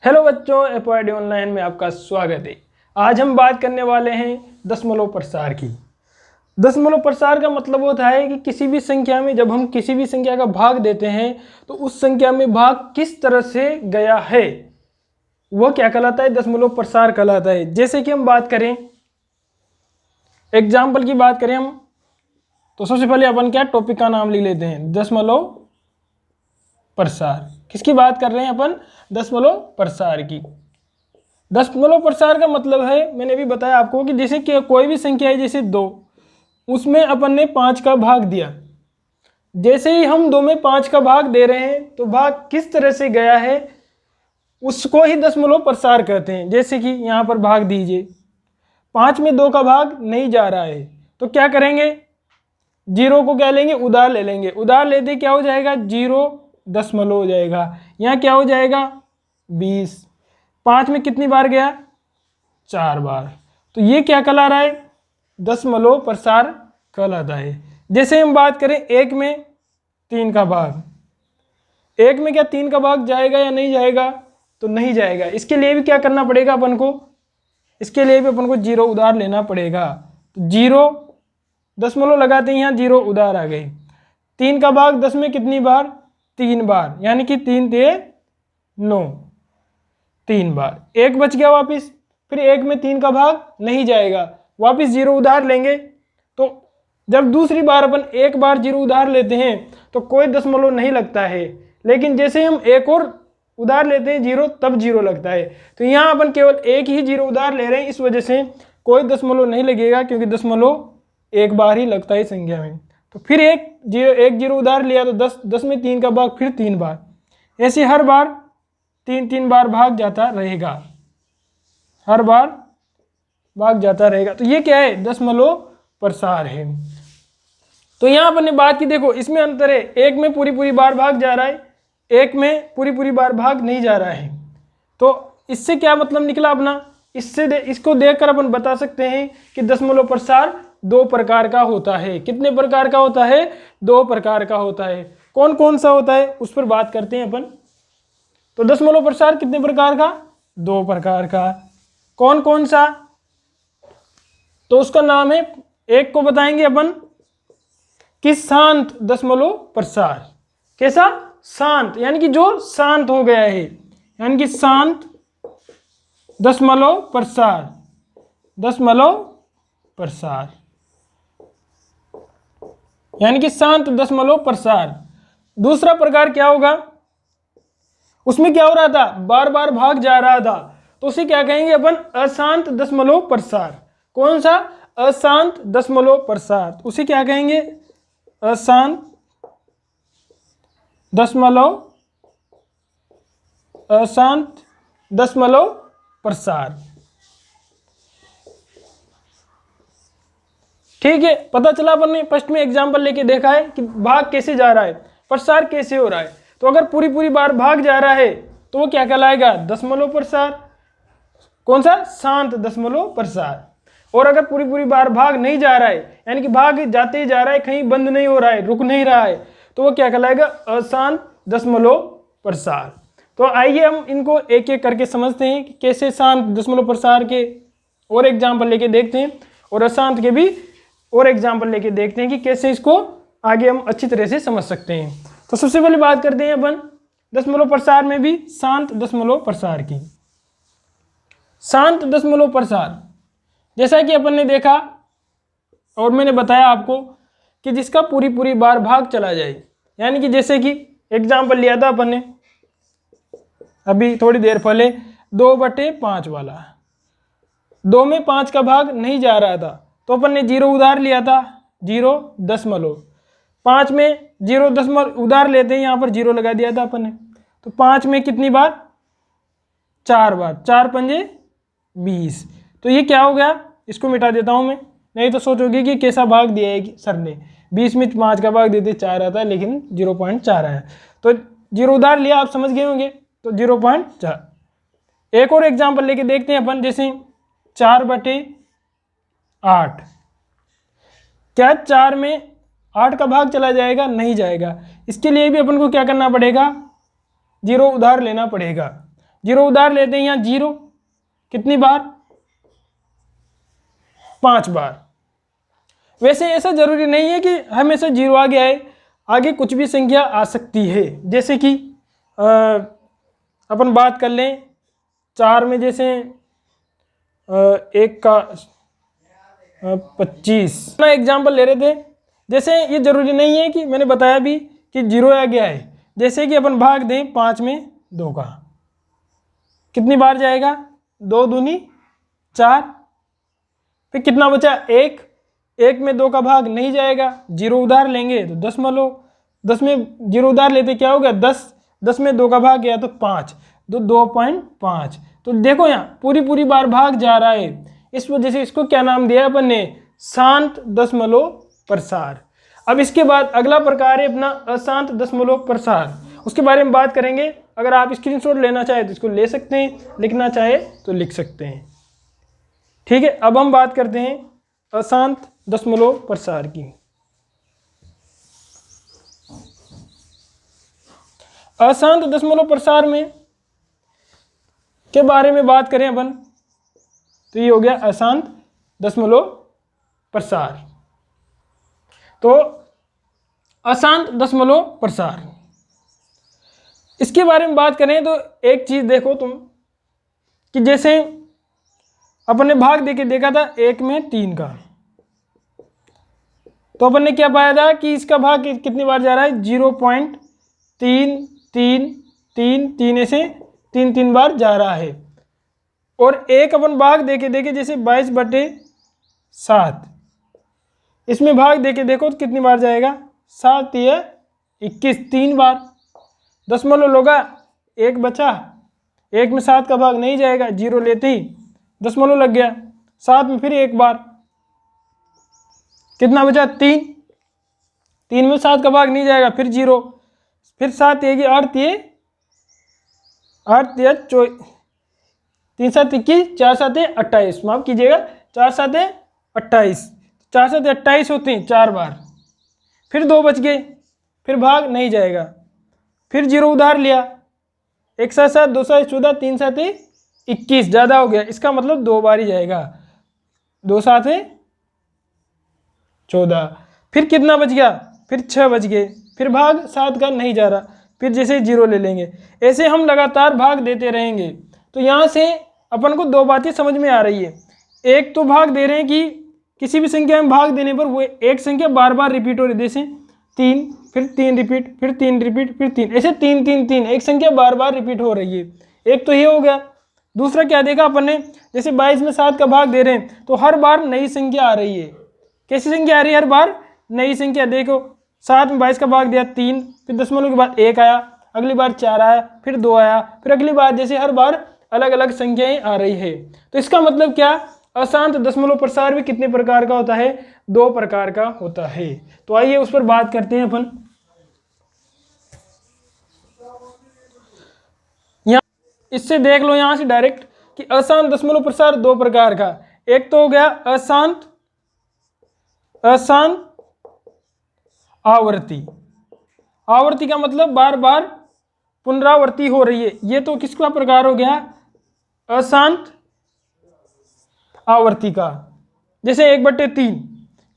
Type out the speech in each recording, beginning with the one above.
Hello बच्चों, एपॉइड online में आपका स्वागत है। आज हम बात करने वाले हैं दशमलव प्रसार की। दशमलव प्रसार का मतलब होता है कि किसी भी संख्या में जब हम किसी भी संख्या का भाग देते हैं तो उस संख्या में भाग किस तरह से गया है वह क्या कहलाता है, दशमलव प्रसार कहलाता है। जैसे कि हम बात करें, एग्जाम्पल की बात करें हम, तो सबसे पहले अपन क्या टॉपिक का नाम लिख लेते हैं, दशमलव प्रसार। किसकी बात कर रहे हैं अपन? दशमलव प्रसार की। दशमलव प्रसार का मतलब है, मैंने भी बताया आपको कि जैसे कि कोई भी संख्या है, जैसे 2, उसमें अपन ने 5 का भाग दिया। जैसे ही हम 2 में 5 का भाग दे रहे हैं तो भाग किस तरह से गया है उसको ही दशमलव प्रसार कहते हैं। जैसे कि यहाँ पर भाग दीजिए, 5 में 2 का भाग नहीं जा रहा है तो क्या करेंगे, 0 को क्या लेंगे, उधार ले लेंगे। उधार लेते क्या हो जाएगा, 0 दशमलव हो जाएगा। यहाँ क्या हो जाएगा, 20। 5 में कितनी बार गया, 4 बार। तो ये क्या कहला रहा है, दशमलव प्रसार कहलाता है। जैसे हम बात करें 1 में 3 का भाग, 1 में क्या 3 का भाग जाएगा या नहीं जाएगा, तो नहीं जाएगा। इसके लिए भी क्या करना पड़ेगा अपन को, इसके लिए भी अपन को 0 उधार लेना पड़ेगा। तो 0 दशमलव लगाते हैं, यहाँ 0 उधार आ गई। 3 का भाग 10 में कितनी बार, 3 बार, यानी कि 3 × 9, 3 बार। 1 बच गया वापिस, फिर 1 में 3 का भाग नहीं जाएगा, वापिस 0 उधार लेंगे। तो जब दूसरी बार अपन 1 बार 0 उधार लेते हैं तो कोई दशमलव नहीं लगता है, लेकिन जैसे हम एक और उधार लेते हैं 0, तब 0 लगता है। तो यहाँ अपन केवल एक ही 0 उधार ले रहे हैं, इस वजह से कोई दशमलव नहीं लगेगा, क्योंकि दशमलव एक बार ही लगता है संख्या में। तो फिर एक 0 उधार लिया तो 10 में 3 का भाग, फिर 3 बार, ऐसे हर बार 3 बार भाग जाता रहेगा, हर बार भाग जाता रहेगा। तो ये क्या है, दशमलव प्रसार है। तो यहाँ अपन ने बात की, देखो इसमें अंतर है, 1 में पूरी बार भाग जा रहा है, 1 में पूरी बार भाग नहीं जा रहा है। तो इससे क्या मतलब निकला अपना, इसको देखकर अपन बता सकते हैं कि दशमलव प्रसार 2 प्रकार का होता है। कितने प्रकार का होता है, 2 प्रकार का होता है। कौन कौन सा होता है उस पर बात करते हैं अपन। तो दशमलव प्रसार कितने प्रकार का, 2 प्रकार का। कौन कौन सा, तो उसका नाम है, एक को बताएंगे अपन कि शांत दशमलव प्रसार। कैसा, शांत, यानी कि जो शांत हो गया है, यानी कि शांत दशमलव प्रसार, दशमलव प्रसार, यानी कि शांत दशमलव प्रसार। दूसरा प्रकार क्या होगा, उसमें क्या हो रहा था, बार बार भाग जा रहा था, तो उसे क्या कहेंगे अपन, अशांत दशमलव प्रसार। कौन सा, अशांत दशमलव प्रसार, उसे क्या कहेंगे, अशांत दशमलव, अशांत दशमलव प्रसार। ठीक है, पता चला अपन ने फर्स्ट में एग्जाम्पल लेके देखा है कि भाग कैसे जा रहा है, प्रसार कैसे हो रहा है। तो अगर पूरी बार भाग जा रहा है तो वो क्या कहलाएगा, दशमलव प्रसार। कौन सा, शांत दशमलव प्रसार। और अगर पूरी बार भाग नहीं जा रहा है, यानी कि भाग जाते ही जा रहा है, कहीं बंद नहीं हो रहा है, रुक नहीं रहा है, तो वो क्या कहलाएगा, अशांत दशमलव प्रसार। तो आइए हम इनको एक एक करके समझते हैं कि कैसे शांत दशमलव प्रसार के और एग्जाम्पल लेके देखते हैं, और अशांत के भी और एग्जाम्पल लेके देखते हैं कि कैसे इसको आगे हम अच्छी तरह से समझ सकते हैं। तो सबसे पहले बात करते हैं अपन दशमलव प्रसार में भी शांत दशमलव प्रसार की। शांत दशमलव प्रसार, जैसा कि अपन ने देखा और मैंने बताया आपको कि जिसका पूरी बार भाग चला जाए, यानी कि जैसे कि एग्जाम्पल लिया था अपन ने अभी थोड़ी देर पहले, 2/5 वाला। 2 में 5 का भाग नहीं जा रहा था तो अपन ने 0 उधार लिया था, 0 दशमलव। 5 में 0 दशमलव उधार लेते हैं, यहाँ पर 0 लगा दिया था अपन ने। तो 5 में कितनी बार, 4 बार, 4 पंजे 20। तो ये क्या हो गया, इसको मिटा देता हूँ मैं, नहीं तो सोचोगे कि कैसा भाग दिया है सर ने, 20 में 5 का भाग देते 4 आता है, लेकिन 0.4 आया। तो 0 उधार लिया, आप समझ गए होंगे, तो 0.4। एक और एग्जाम्पल लेके देखते हैं अपन, जैसे 4/8। क्या 4 में 8 का भाग चला जाएगा, नहीं जाएगा। इसके लिए भी अपन को क्या करना पड़ेगा, 0 उधार लेना पड़ेगा। जीरो उधार लेते हैं, यहाँ जीरो कितनी बार, 5 बार। वैसे ऐसा जरूरी नहीं है कि हमेशा जीरो आगे आए, आगे कुछ भी संख्या आ सकती है। जैसे कि अपन बात कर लें 4 में, जैसे 1 का 25 ना एग्जाम्पल ले रहे थे। जैसे ये जरूरी नहीं है कि मैंने बताया भी कि जीरो आगे आए। जैसे कि अपन भाग दें 5 में 2 का, कितनी बार जाएगा, 2 दूनी 4, फिर कितना बचा 1, 1 में 2 का भाग नहीं जाएगा, जीरो उधार लेंगे तो 10 10 में जीरो उधार लेते क्या हो गया 10, 10 में 2 का भाग गया तो 5, तो 2.5। तो देखो यहाँ पूरी बार भाग जा रहा है, इस वजह से इसको क्या नाम दिया अपन ने, शांत दशमलव प्रसार। अब इसके बाद अगला प्रकार है अपना अशांत दशमलव प्रसार, उसके बारे में बात करेंगे। अगर आप स्क्रीनशॉट लेना चाहे तो इसको ले सकते हैं, लिखना चाहे तो लिख सकते हैं। ठीक है, अब हम बात करते हैं अशांत दशमलव प्रसार की। अशांत दशमलव प्रसार में के बारे में बात करें अपन तो ये हो गया अशांत दशमलव प्रसार। तो अशांत दशमलव प्रसार, इसके बारे में बात करें तो एक चीज देखो तुम कि जैसे अपन ने भाग देके देखा था 1 में 3 का, तो अपन ने क्या पाया था कि इसका भाग कितनी बार जा रहा है, 0.33333 ऐसे 3 बार जा रहा है। और एक अपन भाग देके देखे जैसे 22/7, इसमें भाग देके देखो तो कितनी बार जाएगा, 7 या 21, 3 बार। दशमलव लोगा 1 बचा, 1 में 7 का भाग नहीं जाएगा, जीरो लेते ही दशमलव लग गया, 7 में फिर 1 बार, कितना बचा 3, 3 में 7 का भाग नहीं जाएगा, फिर जीरो, फिर 7 ये 8 या 3 7 21, 4 7 28, माफ कीजिएगा 4 7 28, 4 7 28 होते हैं 4 बार, फिर 2 बच गए, फिर भाग नहीं जाएगा, फिर जीरो उधार लिया, 1 7 7 2 7 14, 3 7 21, ज़्यादा हो गया, इसका मतलब 2 बार ही जाएगा, 2 7 14, फिर कितना बच गया, फिर 6 बच गए, फिर भाग 7 का नहीं जा रहा, फिर जैसे जीरो ले लेंगे। ऐसे हम लगातार भाग देते रहेंगे। तो यहाँ से अपन को 2 बातें समझ में आ रही है। एक तो भाग दे रहे हैं कि किसी भी संख्या में भाग देने पर वो एक संख्या बार बार रिपीट हो रही है, जैसे 3, फिर 3 रिपीट, फिर 3 रिपीट, फिर 3, ऐसे 3 3 3 एक संख्या बार बार रिपीट हो रही है। एक तो ये हो गया। दूसरा क्या देखा अपन ने, जैसे 22 में 7 का भाग दे रहे हैं तो हर बार नई संख्या आ रही है। कैसी संख्या आ रही है, हर बार नई संख्या। देखो 7 में 22 का भाग दिया 3, फिर दशमलव के बाद 1 आया, अगली बार 4 आया, फिर 2 आया, फिर अगली बार, जैसे हर बार अलग अलग संख्याएं आ रही है। तो इसका मतलब क्या, अशांत दशमलव प्रसार भी कितने प्रकार का होता है, 2 प्रकार का होता है। तो आइए उस पर बात करते हैं अपन। यहाँ इससे देख लो, यहाँ से डायरेक्ट कि अशांत दशमलव प्रसार 2 प्रकार का। एक तो हो गया अशांत आवर्ती। आवर्ती का मतलब बार बार पुनरावृत्ति हो रही है। ये तो किसका प्रकार हो गया, अशांत आवर्ती का। जैसे 1/3,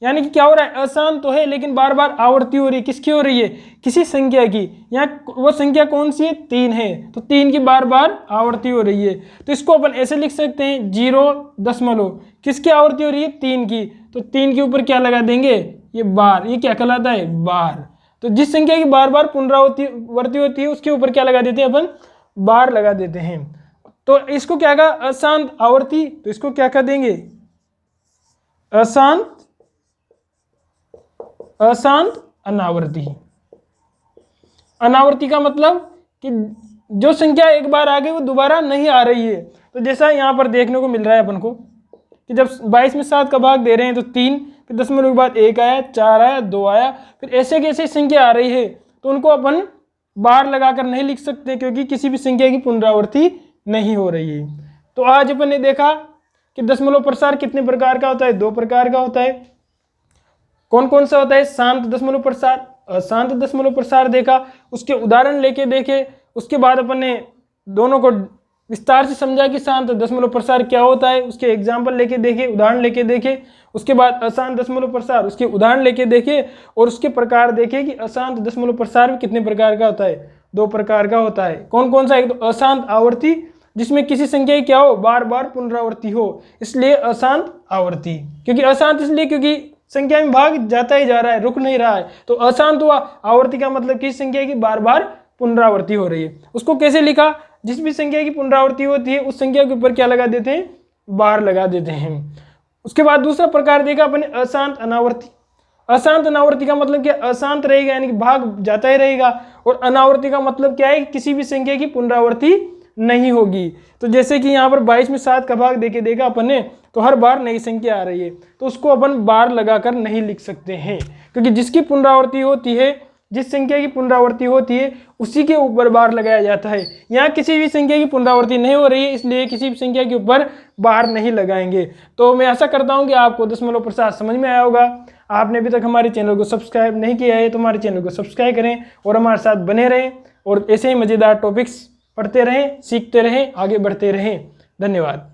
यानी कि क्या हो रहा है, अशांत तो है लेकिन बार बार आवर्ती हो रही है। किसकी हो रही है, किसी संख्या की। यहाँ वो संख्या कौन सी है, 3 है, तो 3 की बार बार आवर्ती हो रही है। तो इसको अपन ऐसे लिख सकते हैं, 0 किसकी आवर्ती हो रही है, 3 की। तो 3 के ऊपर क्या लगा देंगे, ये बार। ये क्या कहलाता है, बार। तो जिस संख्या की बार बार पुनरावृत्ति होती है उसके ऊपर क्या लगा देते हैं अपन, बार लगा देते हैं। तो इसको क्या कहा, अशांत आवर्ती। तो इसको क्या कह देंगे, अशांत अनावर्ती। अनावर्ती का मतलब कि जो संख्या एक बार आ गई वो दोबारा नहीं आ रही है। तो जैसा यहाँ पर देखने को मिल रहा है अपन को कि जब 22 में 7 का भाग दे रहे हैं तो 3, फिर दशमलव के बाद 1 आया, 4 आया, 2 आया, फिर ऐसे कैसे संख्या आ रही है तो उनको अपन बार लगाकर नहीं लिख सकते, क्योंकि किसी भी संख्या की पुनरावृत्ति नहीं हो रही है। तो आज अपन ने देखा कि दशमलव प्रसार कितने प्रकार का होता है, 2 प्रकार का होता है। कौन कौन सा होता है, शांत दशमलव प्रसार, अशांत दशमलव प्रसार देखा, उसके उदाहरण लेके देखे। उसके बाद अपन ने दोनों को विस्तार से समझा कि शांत दशमलव प्रसार क्या होता है, उसके एग्जाम्पल लेके देखे, उदाहरण लेके देखे। उसके बाद अशांत दशमलव प्रसार, उसके उदाहरण लेके देखे और उसके प्रकार देखे कि अशांत दशमलव प्रसार भी कितने प्रकार का होता है, 2 प्रकार का होता है। कौन कौन सा? एक तो अशांत आवर्ती, जिसमें किसी संख्या की क्या हो, बार बार पुनरावृत्ति हो, इसलिए अशांत आवर्ती। क्योंकि अशांत इसलिए क्योंकि संख्या में भाग जाता ही जा रहा है, रुक नहीं रहा है, तो अशांत हुआ। आवर्ती का मतलब किसी संख्या की बार बार पुनरावृत्ति हो रही है। उसको कैसे लिखा? जिस भी संख्या की पुनरावृत्ति होती है उस संख्या के ऊपर क्या लगा देते हैं, बार लगा देते हैं। उसके बाद दूसरा प्रकार देखा अपने अशांत अनावर्ती। अशांत अनावर्ती का मतलब क्या? अशांत रहेगा यानी कि भाग जाता ही रहेगा, और अनावर्ती का मतलब क्या है? किसी भी संख्या की पुनरावृत्ति नहीं होगी। तो जैसे कि यहाँ पर 22 में 7 का भाग देके देखा अपन ने, तो हर बार नई संख्या आ रही है, तो उसको अपन बार लगाकर नहीं लिख सकते हैं, क्योंकि जिसकी पुनरावृत्ति होती है, जिस संख्या की पुनरावृत्ति होती है उसी के ऊपर बार लगाया जाता है। यहाँ किसी भी संख्या की पुनरावृत्ति नहीं हो रही है, इसलिए किसी भी संख्या के ऊपर बार नहीं लगाएंगे। तो मैं आशा करता हूँ कि आपको दशमलव प्रसार समझ में आया होगा। आपने अभी तक हमारे चैनल को सब्सक्राइब नहीं किया है तो हमारे चैनल को सब्सक्राइब करें और हमारे साथ बने रहें, और ऐसे ही मज़ेदार टॉपिक्स पढ़ते रहें, सीखते रहें, आगे बढ़ते रहें। धन्यवाद।